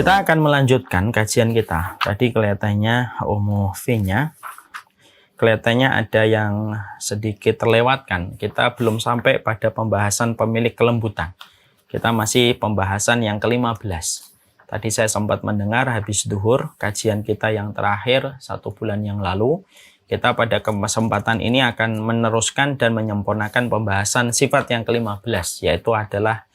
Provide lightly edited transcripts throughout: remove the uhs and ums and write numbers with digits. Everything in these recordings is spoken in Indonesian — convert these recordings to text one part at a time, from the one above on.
Kita akan melanjutkan kajian kita. Tadi kelihatannya V-nya, kelihatannya ada yang sedikit terlewatkan. Kita belum sampai pada pembahasan pemilik kelembutan. Kita masih pembahasan yang ke-15. Tadi saya sempat mendengar habis duhur kajian kita yang terakhir 1 bulan yang lalu. Kita pada kesempatan ini akan meneruskan dan menyempurnakan pembahasan sifat yang ke-15, yaitu adalah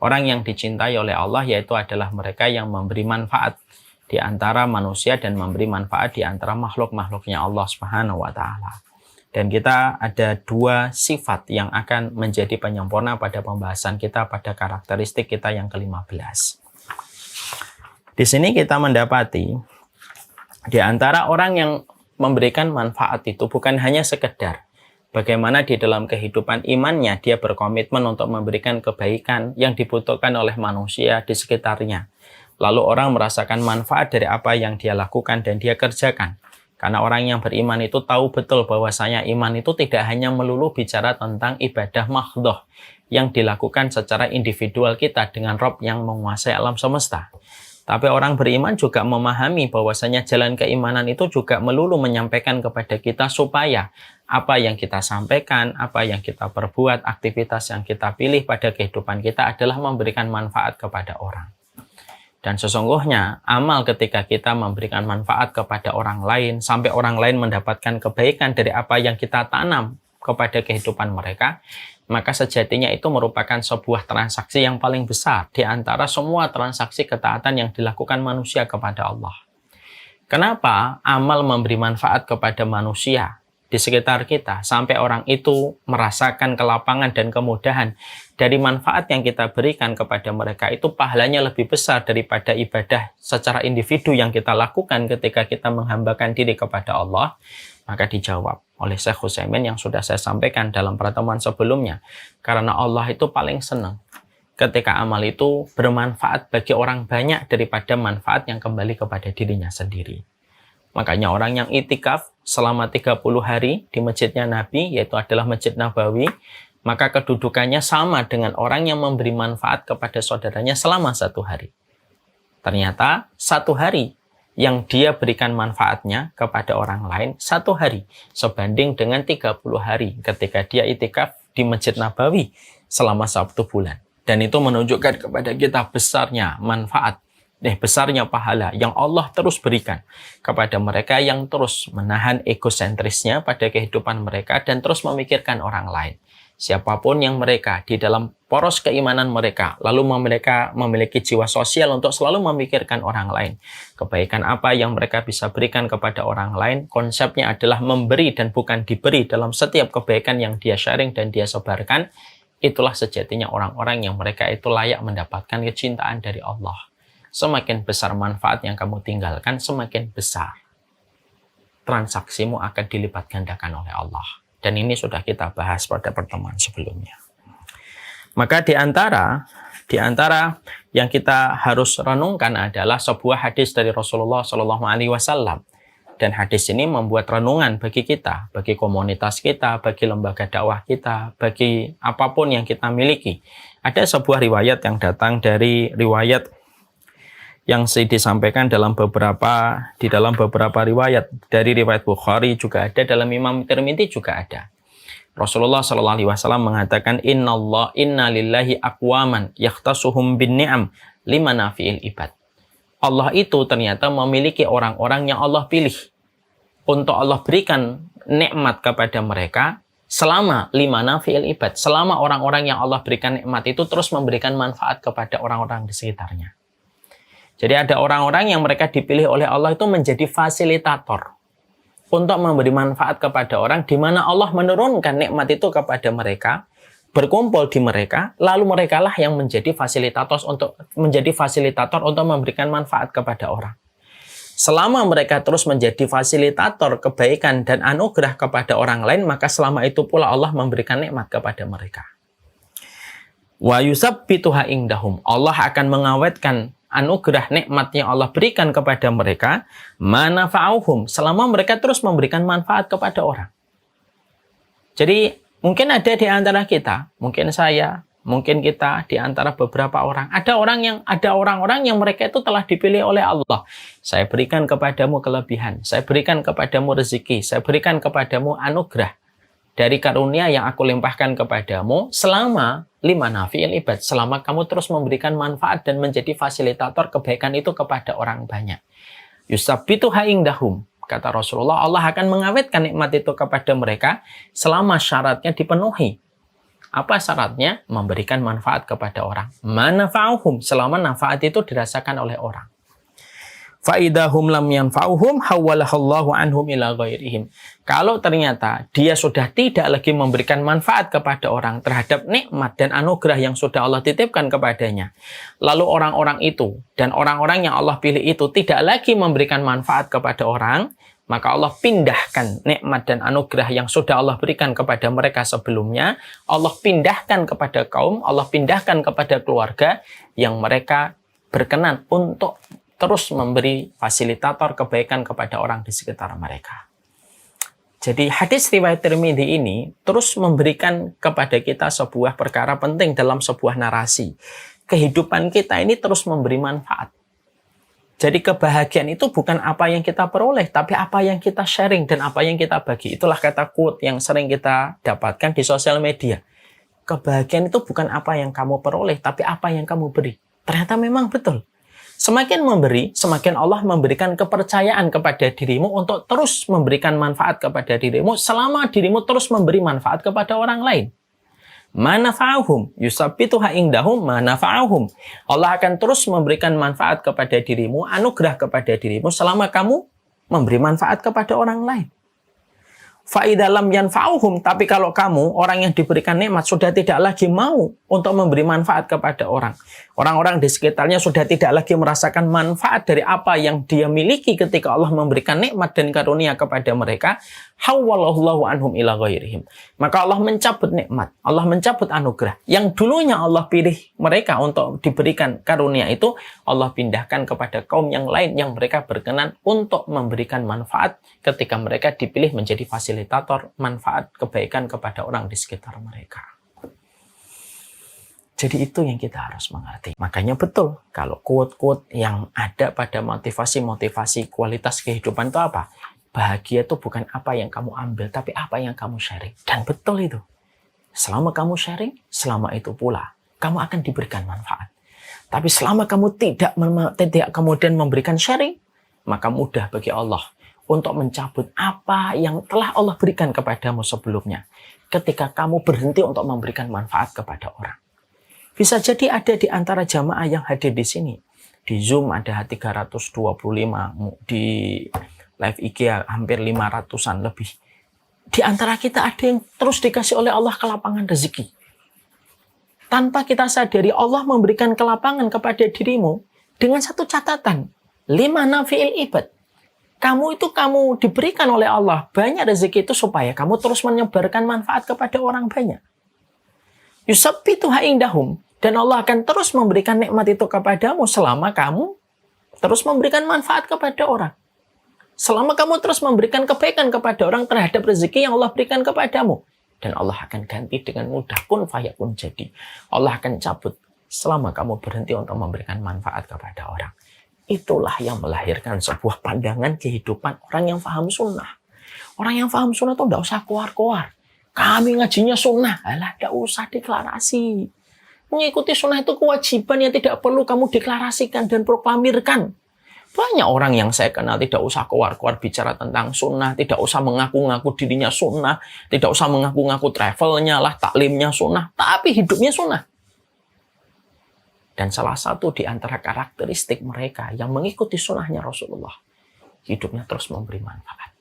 orang yang dicintai oleh Allah, yaitu adalah mereka yang memberi manfaat di antara manusia dan memberi manfaat di antara makhluk-makhluknya Allah Subhanahu wa Ta'ala. Dan kita ada 2 sifat yang akan menjadi penyempurna pada pembahasan kita pada karakteristik kita yang ke-15. Di sini kita mendapati di antara orang yang memberikan manfaat itu bukan hanya sekedar bagaimana di dalam kehidupan imannya dia berkomitmen untuk memberikan kebaikan yang dibutuhkan oleh manusia di sekitarnya. Lalu orang merasakan manfaat dari apa yang dia lakukan dan dia kerjakan. Karena orang yang beriman itu tahu betul bahwasanya iman itu tidak hanya melulu bicara tentang ibadah mahdhah yang dilakukan secara individual kita dengan Rabb yang menguasai alam semesta. Tapi orang beriman juga memahami bahwasanya jalan keimanan itu juga melulu menyampaikan kepada kita supaya apa yang kita sampaikan, apa yang kita perbuat, aktivitas yang kita pilih pada kehidupan kita adalah memberikan manfaat kepada orang. Dan sesungguhnya amal ketika kita memberikan manfaat kepada orang lain, sampai orang lain mendapatkan kebaikan dari apa yang kita tanam kepada kehidupan mereka, maka sejatinya itu merupakan sebuah transaksi yang paling besar di antara semua transaksi ketaatan yang dilakukan manusia kepada Allah. Kenapa amal memberi manfaat kepada manusia di sekitar kita sampai orang itu merasakan kelapangan dan kemudahan dari manfaat yang kita berikan kepada mereka itu pahalanya lebih besar daripada ibadah secara individu yang kita lakukan ketika kita menghambakan diri kepada Allah? Maka dijawab oleh Syekh Utsaimin yang sudah saya sampaikan dalam pertemuan sebelumnya. Karena Allah itu paling senang ketika amal itu bermanfaat bagi orang banyak daripada manfaat yang kembali kepada dirinya sendiri. Makanya orang yang itikaf selama 30 hari di masjidnya Nabi, yaitu adalah Masjid Nabawi, maka kedudukannya sama dengan orang yang memberi manfaat kepada saudaranya selama 1 hari. Ternyata 1 hari yang dia berikan manfaatnya kepada orang lain 1 hari sebanding dengan 30 hari ketika dia itikaf di Masjid Nabawi selama 1 bulan. Dan itu menunjukkan kepada kita besarnya manfaat, besarnya pahala yang Allah terus berikan kepada mereka yang terus menahan egosentrisnya pada kehidupan mereka dan terus memikirkan orang lain. Siapapun yang mereka di dalam poros keimanan mereka, lalu mereka memiliki jiwa sosial untuk selalu memikirkan orang lain. Kebaikan apa yang mereka bisa berikan kepada orang lain, konsepnya adalah memberi dan bukan diberi dalam setiap kebaikan yang dia sharing dan dia sebarkan. Itulah sejatinya orang-orang yang mereka itu layak mendapatkan kecintaan dari Allah. Semakin besar manfaat yang kamu tinggalkan, semakin besar transaksimu akan dilipat gandakan oleh Allah. Dan ini sudah kita bahas pada pertemuan sebelumnya. Maka di antara yang kita harus renungkan adalah sebuah hadis dari Rasulullah SAW. Dan hadis ini membuat renungan bagi kita, bagi komunitas kita, bagi lembaga dakwah kita, bagi apapun yang kita miliki. Ada sebuah riwayat yang datang dari riwayat yang disampaikan di dalam beberapa riwayat. Dari riwayat Bukhari juga ada, dalam Imam Tirmidzi juga ada. Rasulullah SAW mengatakan, Inna lillahi aqwaman yakhtasuhum bin ni'am lima nafi'il ibad. Allah itu ternyata memiliki orang-orang yang Allah pilih untuk Allah berikan nikmat kepada mereka selama lima nafi'il ibad. Selama orang-orang yang Allah berikan nikmat itu terus memberikan manfaat kepada orang-orang di sekitarnya. Jadi ada orang-orang yang mereka dipilih oleh Allah itu menjadi fasilitator untuk memberi manfaat kepada orang, di mana Allah menurunkan nikmat itu kepada mereka, berkumpul di mereka, lalu mereka lah yang menjadi fasilitator untuk memberikan manfaat kepada orang. Selama mereka terus menjadi fasilitator kebaikan dan anugerah kepada orang lain, maka selama itu pula Allah memberikan nikmat kepada mereka. Wa yusabbituha indahum. Allah akan mengawetkan anugerah nikmat yang Allah berikan kepada mereka, manafa'uhum, selama mereka terus memberikan manfaat kepada orang. Jadi mungkin ada di antara kita, mungkin saya, Mungkin kita di antara beberapa orang, ada orang-orang yang mereka itu telah dipilih oleh Allah. Saya berikan kepadamu kelebihan, saya berikan kepadamu rezeki, saya berikan kepadamu anugerah dari karunia yang aku limpahkan kepadamu selama lima nafi'il ibad, selama kamu terus memberikan manfaat dan menjadi fasilitator kebaikan itu kepada orang banyak. Yusabbitu ha'indahum, kata Rasulullah, Allah akan mengawetkan nikmat itu kepada mereka selama syaratnya dipenuhi. Apa syaratnya? Memberikan manfaat kepada orang. Manafa'uhum, selama manfaat itu dirasakan oleh orang. Fa'idahum lam yanfa'uhum hawwalahallahu anhum ila ghairihim. Kalau ternyata dia sudah tidak lagi memberikan manfaat kepada orang terhadap nikmat dan anugerah yang sudah Allah titipkan kepadanya, lalu orang-orang itu dan orang-orang yang Allah pilih itu tidak lagi memberikan manfaat kepada orang, maka Allah pindahkan nikmat dan anugerah yang sudah Allah berikan kepada mereka sebelumnya. Allah pindahkan kepada kaum, Allah pindahkan kepada keluarga yang mereka berkenan untuk terus memberi fasilitator kebaikan kepada orang di sekitar mereka. Jadi hadis riwayat Tirmidzi ini terus memberikan kepada kita sebuah perkara penting dalam sebuah narasi. Kehidupan kita ini terus memberi manfaat. Jadi kebahagiaan itu bukan apa yang kita peroleh, tapi apa yang kita sharing dan apa yang kita bagi. Itulah kata quote yang sering kita dapatkan di sosial media. Kebahagiaan itu bukan apa yang kamu peroleh, tapi apa yang kamu beri. Ternyata memang betul. Semakin memberi, semakin Allah memberikan kepercayaan kepada dirimu untuk terus memberikan manfaat kepada dirimu selama dirimu terus memberi manfaat kepada orang lain. Manafa'uhum yusabbitu ha'indahum manafa'uhum. Allah akan terus memberikan manfaat kepada dirimu, anugerah kepada dirimu selama kamu memberi manfaat kepada orang lain. Fa'idha lam yanfa'uhum, tapi kalau kamu, orang yang diberikan nikmat, sudah tidak lagi mau untuk memberi manfaat kepada orang. Orang-orang di sekitarnya sudah tidak lagi merasakan manfaat dari apa yang dia miliki ketika Allah memberikan nikmat dan karunia kepada mereka. Hawwalallahu anhum ila ghairihim. Maka Allah mencabut nikmat, Allah mencabut anugerah. Yang dulunya Allah pilih mereka untuk diberikan karunia itu, Allah pindahkan kepada kaum yang lain yang mereka berkenan untuk memberikan manfaat ketika mereka dipilih menjadi fasilitator manfaat kebaikan kepada orang di sekitar mereka. Jadi itu yang kita harus mengerti. Makanya betul, kalau quote-quote yang ada pada motivasi-motivasi kualitas kehidupan itu apa? Bahagia itu bukan apa yang kamu ambil, tapi apa yang kamu sharing. Dan betul itu. Selama kamu sharing, selama itu pula kamu akan diberikan manfaat. Tapi selama kamu tidak kemudian memberikan sharing, maka mudah bagi Allah untuk mencabut apa yang telah Allah berikan kepadamu sebelumnya. Ketika kamu berhenti untuk memberikan manfaat kepada orang. Bisa jadi ada di antara jamaah yang hadir di sini. Di Zoom ada 325, di live IG hampir 500-an lebih. Di antara kita ada yang terus dikasih oleh Allah kelapangan rezeki. Tanpa kita sadari, Allah memberikan kelapangan kepada dirimu dengan satu catatan. 5 nafi'il ibad. Kamu diberikan oleh Allah banyak rezeki itu supaya kamu terus menyebarkan manfaat kepada orang banyak. Yusabbitu ha'indahum, dan Allah akan terus memberikan nikmat itu kepadamu selama kamu terus memberikan manfaat kepada orang. Selama kamu terus memberikan kebaikan kepada orang terhadap rezeki yang Allah berikan kepadamu. Dan Allah akan ganti dengan mudah, kun fayakun jadi. Allah akan cabut selama kamu berhenti untuk memberikan manfaat kepada orang. Itulah yang melahirkan sebuah pandangan kehidupan orang yang paham sunnah. Orang yang paham sunnah itu tidak usah koar-koar. Kami ngajinya sunnah, alah tidak usah deklarasi. Mengikuti sunnah itu kewajiban yang tidak perlu kamu deklarasikan dan proklamirkan. Banyak orang yang saya kenal tidak usah koar-koar bicara tentang sunnah, tidak usah mengaku-ngaku dirinya sunnah, tidak usah mengaku-ngaku travelnya lah, taklimnya sunnah, tapi hidupnya sunnah. Dan salah satu di antara karakteristik mereka yang mengikuti sunnahnya Rasulullah, hidupnya terus memberi manfaat.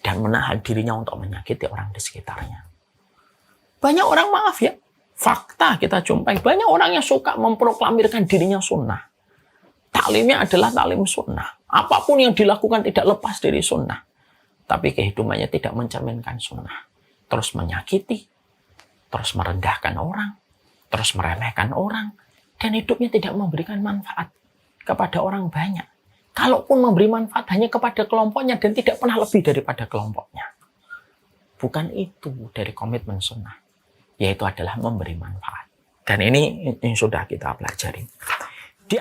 Dan menahan dirinya untuk menyakiti orang di sekitarnya. Banyak orang, maaf ya, fakta kita jumpai, banyak orang yang suka memproklamirkan dirinya sunnah. Taklimnya adalah taklim sunnah. Apapun yang dilakukan tidak lepas dari sunnah. Tapi kehidupannya tidak mencerminkan sunnah. Terus menyakiti, terus merendahkan orang, terus meremehkan orang, dan hidupnya tidak memberikan manfaat kepada orang banyak. Kalaupun memberi manfaat hanya kepada kelompoknya dan tidak pernah lebih daripada kelompoknya. Bukan itu dari komitmen sunnah. Yaitu adalah memberi manfaat. Dan ini sudah kita pelajari. Di